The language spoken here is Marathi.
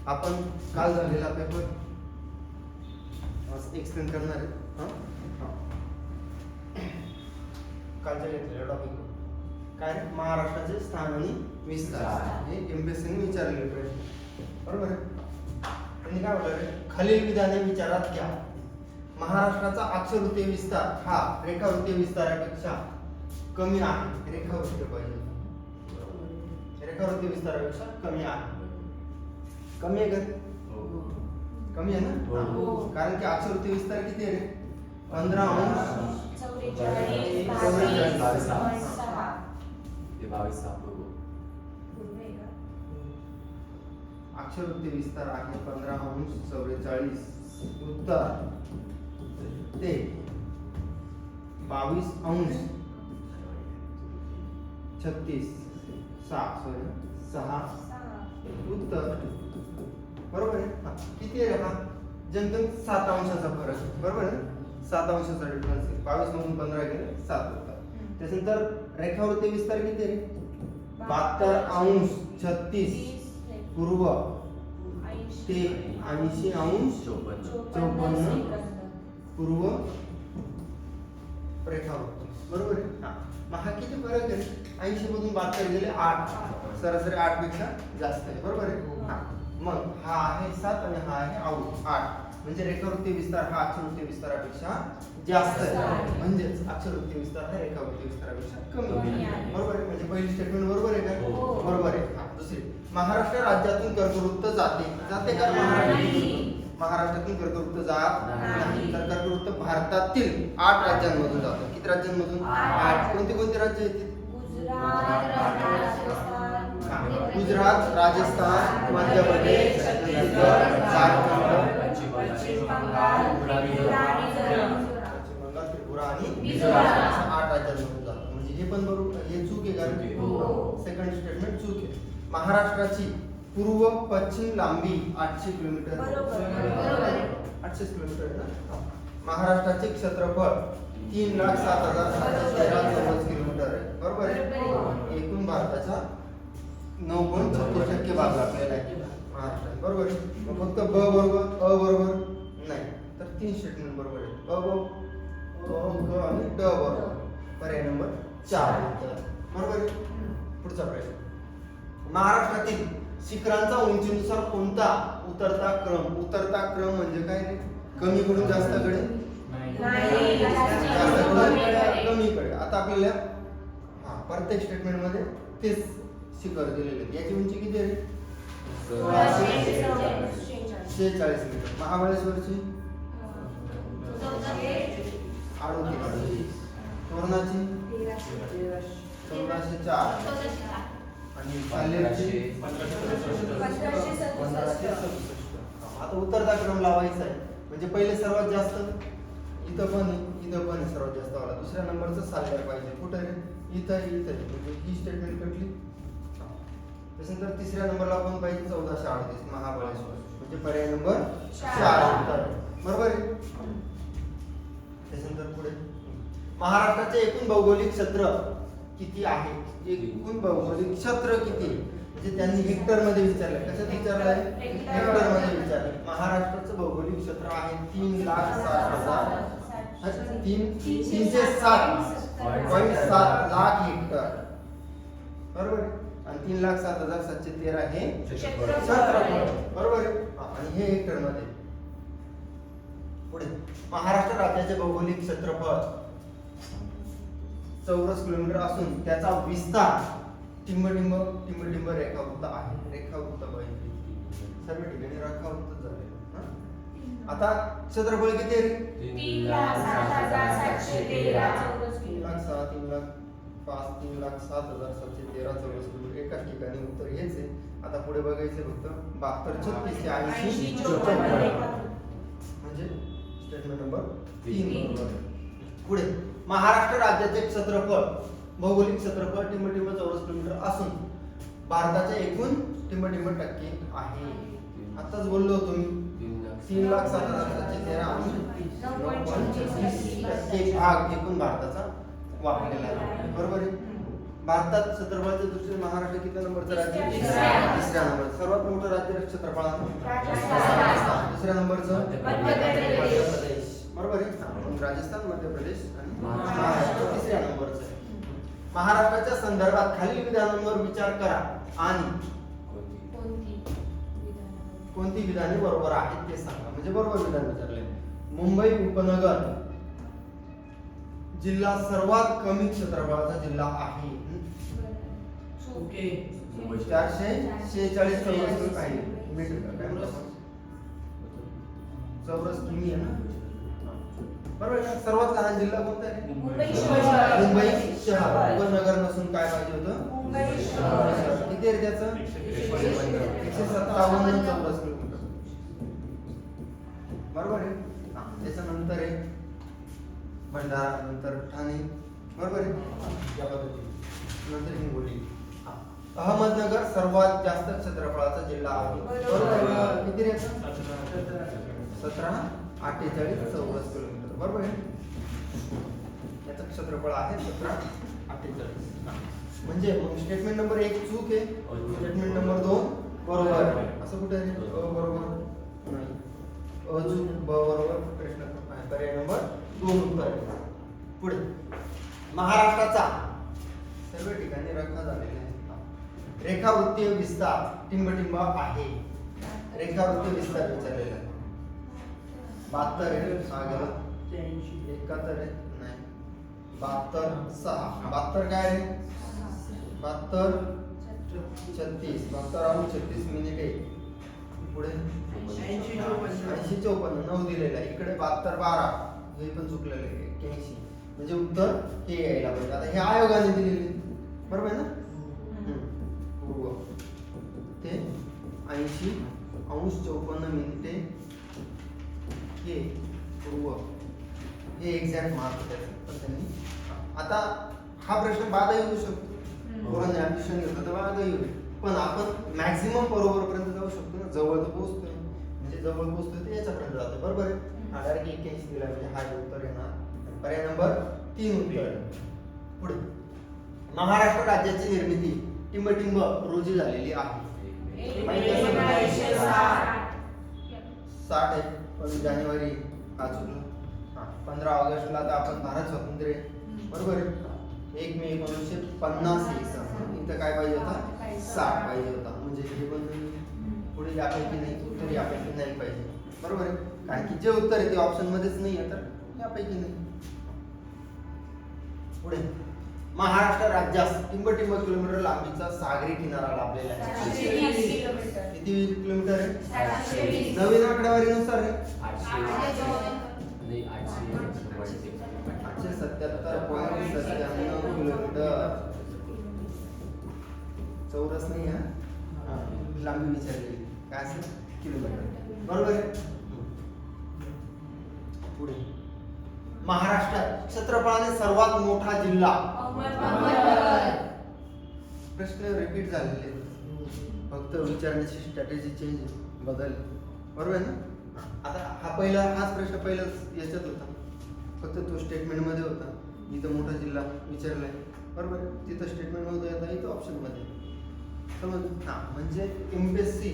आपण काल झालेला पेपर एक्सप्लेन करणार आहे. कालच्या घेतलेल्या टॉपिक काय महाराष्ट्राचे स्थान आणि विस्तार हे एमपीएससीने विचारलेले प्रश्न. बरोबर आहे. त्यांनी काय म्हटलं, खालील विधाने विचारात घ्या. महाराष्ट्राचा अक्षरवृत्तीय विस्तार हा रेखावृत्तीय विस्तारापेक्षा कमी आहे. रेखावृत्तीय पाहिजे, रेखावृत्तीय विस्तारापेक्षा कमी आहे. कमी आहे का? कमी आहे ना. कारण की अक्षरवृत्तीय विस्तार किती आहे रे? 15 अंश अक्षरवृत्तीय विस्तार आहे 15 अंश 44 उत्तर ते 22 अंश 36 6 उत्तर. बरोबर आहे. किती आहे का? जमतम 7 अंशाचा फरक. बरोबर आहे. 7 अंशाचा डिफरन्स आहे. 22 मधून 15 गेले 7 उत्तर. त्यानंतर रेखावृत्तीय विस्तार किती आहे? 72 अंश 36 पूर्व ते 80 अंश 54 पूर्व रेखावृत्त. बरोबर आहे. मग हा किती फरक आहे? 80 मधून 72 गेले 8, सरासरी 8 पेक्षा जास्त आहे. बरोबर आहे. मग हा आहे 7 आणि हा आहे 8. म्हणजे रेखावृत्तीय विस्तार हा अक्षरवृत्तीय विस्तारापेक्षा जास्त आहे. म्हणजेच अक्षरवृत्तीय विस्तार हा रेखावृत्तीय विस्तारापेक्षा कमी आहे. बरोबर आहे. म्हणजे पहिली स्टेटमेंट बरोबर आहे का? बरोबर आहे. दुसरी, महाराष्ट्र राज्यातून कर्कवृत्त जाते का? महाराष्ट्रातून कर्कवृत्त जात नाही. तर कर्कवृत्त भारतातील 8 राज्यांमधून जातं. किती राज्यांमधून? 8. कोणते कोणते राज्य आहेत? गुजरात, राजस्थान, मध्य प्रदेश, छत्तीसगड, झारखंड, पश्चिम बंगाल, त्रिपुरा आणि मिझोराम. 8 राज्यांमधून जातं. म्हणजे हे पण बरोबर, हे चूक आहे का? सेकंड स्टेटमेंट चूक आहे. महाराष्ट्राची पूर्व पश्चिम लांबी 800 किलोमीटर. 800 किलोमीटर आहे ना. महाराष्ट्राचे क्षेत्रफळ 3,07,713 किलोमीटर आहे. बरोबर आहे. एकूण भारताचा 9.36% भाग आपल्याला आहे महाराष्ट्रात. बरोबर आहे. मग फक्त ब बरोबर, अ बरोबर नाही, तर 3 स्टेटमेंट बरोबर आहे. अ ग आणि ड बरोबर. पर्याय नंबर 4. बरोबर आहे. पुढचा प्रश्न, महाराष्ट्रातील शिखरांचा उंचीनुसार कोणता उतरता क्रम? उतरता क्रम म्हणजे काय? कमी कडून जास्तकडे, कमीकडे. आता आपल्याला प्रत्येक स्टेटमेंट मध्ये तेच शिखर दिलेले. याची उंची किती आहे? 46 मीटर. महाबळेश्वरची 38. तोरणाची 1404 आणि पालेरची 1567. आता उतरता क्रम लावायचा आहे. म्हणजे पहिले सर्वात जास्त इथं पण सर्वात जास्त वाला. दुसऱ्या नंबरचं साल्यर पाहिजे. कुठे रे? इथं. म्हणजे ही स्टेटमेंट कटली. त्याच्यानंतर तिसऱ्या नंबरला आपण पाहिजे 1438 महाबळेश्वर. म्हणजे पर्याय नंबर 4 उत्तर. बरोबर आहे. त्याच्यानंतर पुढे, महाराष्ट्राचे एकूण भौगोलिक क्षेत्र किती आहे? एकूण भौगोलिक क्षेत्र किती? म्हणजे त्यांनी हेक्टर मध्ये विचारलं. कशात विचारलं आहे? हेक्टर मध्ये विचारलं. महाराष्ट्राचं भौगोलिक क्षेत्र आहे 3,07,7.7 लाख हेक्टर. बरोबर आहे. आणि 3,07,713 हे क्षेत्रफळ. बरोबर आहे. आणि हे हेक्टर मध्ये. पुढे, महाराष्ट्र राज्याचे भौगोलिक क्षेत्रफळ चौरस किलोमीटर असून त्याचा विस्तार टिंबटिंब रेखावृत्त आहे. रेखावृत्त पाहिजे. सर्व ठिकाणी रेखावृत्त झाले. आता क्षेत्रफळ किती आहे? 3,07,713 चौरस किलोमीटर. 3,07,713 चौरस किलोमीटर. एकाच ठिकाणी उत्तर हेच आहे. आता पुढे बघायचं फक्त 72, 36, 80, 54. म्हणजे स्टेटमेंट नंबर 3 बरोबर आहे. पुढे, महाराष्ट्र राज्याचे क्षेत्रफळ भौगोलिक क्षेत्रफळ टिंबटिंब चौरस किलोमीटर असून भारताच्या एकूण टिंबटिंब टक्के आहे. आताच बोललो होतो मी 3,07,713 आणि 9.36% भाग एकूण भारताचा व्यापलेला आहे. बरोबर आहे. भारतात क्षेत्रफळाच्या दृष्टीने महाराष्ट्र किती नंबरचं राज्य? तिसऱ्या नंबर सर्वात मोठं राज्य क्षेत्रफळानं राजस्थान. दुसऱ्या नंबरचं मध्य प्रदेश. बरोबर आहे. राजस्थान, मध्य प्रदेश आणि महाराष्ट्र तिसऱ्या नंबरचं आहे. महाराष्ट्राच्या संदर्भात खालील विधानांवर विचार करा आणि कोणती विधाने बरोबर आहेत ते सांगा. म्हणजे बरोबर विधान विचारले. मुंबई उपनगर जिल्हा सर्वात कमी क्षेत्रफळाचा जिल्हा आहे. 446 चौरस आहे मीटर. काय म्हणतात चौरस किमी आहे ना. बरोबर आहे. सर्वात लहान जिल्हा कोणता आहे? मुंबई शहर. उपनगर नसून काय पाहिजे होतं? मुंबई शहर. किती आहे त्याचं? 157 चौरस किलोमीटर. बरोबर आहे. त्याच्यानंतर आहे भंडारा, नंतर ठाणे. बरोबर आहे. या पद्धतीने नंतर हिंगोली. अहमदनगर सर्वात जास्त क्षेत्रफळाचा जिल्हा आहे. बरोबर आहे. किती रे? 1748 चौरस किलोमीटर. बरोबर आहे. याचं क्षेत्रफळ आहे 1748. म्हणजे मग स्टेटमेंट नंबर 1 चूक आहे, स्टेटमेंट नंबर 2 बरोबर आहे. असं कुठे आहे? बरोबर नाही. अचूक बरोबर. प्रश्न पर्याय नंबर 2 उत्तर आहे. पुढे महाराष्ट्राचा सर्व ठिकाणी रेखा झालेले आहे. रेखावृत्तीय विस्तार टिंबटिंब आहे. रेखावृत्तीय विस्तार विचारलेला आहे. 72 आहे. 71 आहे. नाही 72 6 72 काय आहे? 72 36 72 36 मिनिट आहे. पुढे 80 54 9 दिलेला आहे. इकडे 72 12 हे पण चुकलेलं आहे. 81 म्हणजे उत्तर हे यायला पाहिजे. आता हे आयोगाने दिलेले. बरोबर आहे ना. पूर्व ते 80°54 मिनिटे हे पूर्व हे एक्झॅक्ट मार्क पण त्यांनी. आता हा प्रश्न बाधा येऊ शकतो. पोरांनी ऍडमिशन घेतलं तर बाधा येऊ. पण आपण मॅक्झिमम बरोबर पर्यंत जाऊ शकतो ना. जवळ तर पोहोचतोय. म्हणजे जवळ पोहोचतोय ते याच्यापर्यंत जातोय. बरोबर आहे. हा डायरेक्ट 81 दिला म्हणजे हा उत्तर येणार. पर्याय नंबर 3 उत्तर. पुढे महाराष्ट्र राज्याची निर्मिती टिंबटिंब रोजी झालेली आहे. 60 आहे. पण जानेवारी हा चुकला. 15 ऑगस्टला तर आपण भारत स्वातंत्र्य. बरोबर आहे. 1 मे 1950 इथं काय पाहिजे होता? 60 पाहिजे होता. म्हणजे हे पण पुढे यापैकी नाही. उत्तर यापैकी नाही पाहिजे. बरोबर आहे. कारण की जे उत्तर आहे ते ऑप्शन मध्येच नाही आहे तर यापैकी नाही. पुढे महाराष्ट्र राज्यास टिंबटिंब किलोमीटर लांबीचा सागरी किनारा लाभलेला आहे. किती किलोमीटर आहे? नवीन आकडेवारीनुसार आहे 877.97 किलोमीटर चौरस नाही. हा लांबी विचारलेली काय असेल? किलोमीटर. बरोबर आहे. पुढे महाराष्ट्रात क्षेत्रफळाने सर्वात मोठा जिल्हा. प्रश्न रिपीट झालेले फक्त विचारण्याची स्ट्रॅटेजी चेंज बदल. बरोबर आहे ना. आता हाच प्रश्न पहिलाच याच्यात होता. फक्त तो स्टेटमेंट मध्ये होता. इथं मोठा जिल्हा विचारलाय. बरोबर आहे. तिथं स्टेटमेंट मध्ये येता इथं ऑप्शन मध्ये समज. म्हणजे एमपीएससी